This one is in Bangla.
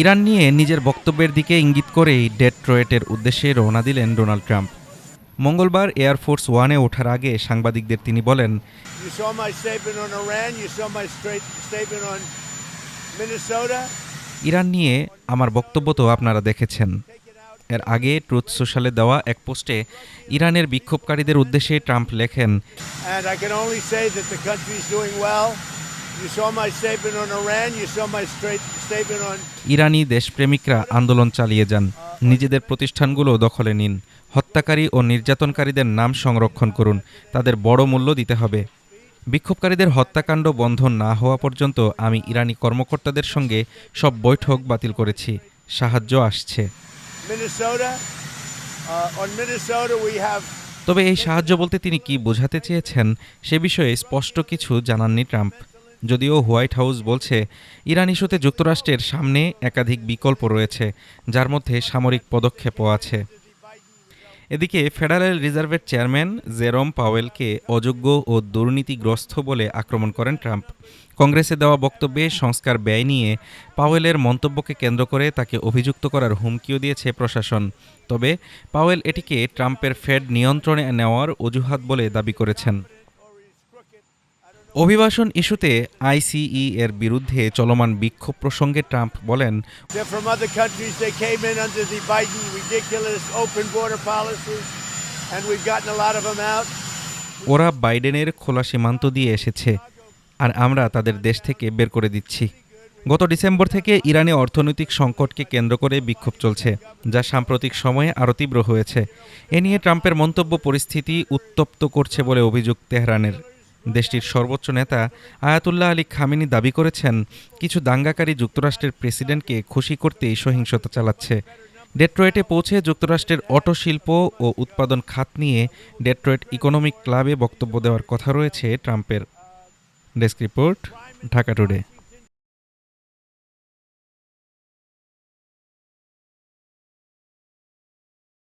ইরান নিয়ে নিজের বক্তব্যের দিকে ইঙ্গিত করেই ডেট্রয়েটের উদ্দেশ্যে রওনা দিলেন ডোনাল্ড ট্রাম্প। মঙ্গলবার এয়ারফোর্স ওয়ানে ওঠার আগে সাংবাদিকদের তিনি বলেন, ইরান নিয়ে আমার বক্তব্য তো আপনারা দেখেছেন। এর আগে ট্রুথ সোশ্যালে দেওয়া এক পোস্টে ইরানের বিক্ষোভকারীদের উদ্দেশ্যে ট্রাম্প লেখেন, ইরানি দেশপ্রেমিকরা আন্দোলন চালিয়ে যান, নিজেদের প্রতিষ্ঠানগুলো দখলে নিন, হত্যাকারী ও নির্যাতনকারীদের নাম সংরক্ষণ করুন, তাদের বড় মূল্য দিতে হবে। বিক্ষোভকারীদের হত্যাকাণ্ড বন্ধ না হওয়া পর্যন্ত আমি ইরানি কর্মকর্তাদের সঙ্গে সব বৈঠক বাতিল করেছি। সাহায্য আসছে। তবে এই সাহায্য বলতে তিনি কি বোঝাতে চেয়েছেন সে বিষয়ে স্পষ্ট কিছু জানাননি ট্রাম্প। যদিও হোয়াইট হাউস বলছে ইরান ইস্যুতে যুক্তরাষ্ট্রের সামনে একাধিক বিকল্প রয়েছে, যার মধ্যে সামরিক পদক্ষেপও আছে। এদিকে ফেডারেল রিজার্ভের চেয়ারম্যান জেরোম পাওয়েলকে অযোগ্য ও দুর্নীতিগ্রস্ত বলে আক্রমণ করেন ট্রাম্প। কংগ্রেসে দেওয়া বক্তব্যে সংস্কার ব্যয় নিয়ে পাওয়েলের মন্তব্যকে কেন্দ্র করে তাকে অভিযুক্ত করার হুমকিও দিয়েছে প্রশাসন। তবে পাওয়েল এটিকে ট্রাম্পের ফেড নিয়ন্ত্রণে নেওয়ার অজুহাত বলে দাবি করেছেন। অভিবাসন ইস্যুতে আইসিই এর বিরুদ্ধে চলমান বিক্ষোভ প্রসঙ্গে ট্রাম্প বলেন, ওরা বাইডেনের খোলা সীমান্ত দিয়ে এসেছে, আর আমরা তাদের দেশ থেকে বের করে দিচ্ছি। গত ডিসেম্বর থেকে ইরানে অর্থনৈতিক সংকটকে কেন্দ্র করে বিক্ষোভ চলছে, যা সাম্প্রতিক সময়ে আরও তীব্র হয়েছে। এ নিয়ে ট্রাম্পের মন্তব্য পরিস্থিতি উত্তপ্ত করছে বলে অভিযোগ তেহরানের। দেশটির সর্বোচ্চ নেতা আয়াতুল্লাহ আলী খামেনি দাবি করেছেন, কিছু দাঙ্গাকারী যুক্তরাষ্ট্রের প্রেসিডেন্টকে খুশি করতেই সহিংসতা চালাচ্ছে। ডেট্রয়েটে পৌঁছে যুক্তরাষ্ট্রের অটো শিল্প ও উৎপাদন খাত নিয়ে ডেট্রয়েট ইকোনমিক ক্লাবে বক্তব্য দেওয়ার কথা রয়েছে ট্রাম্পের। Desk report, Dhaka today.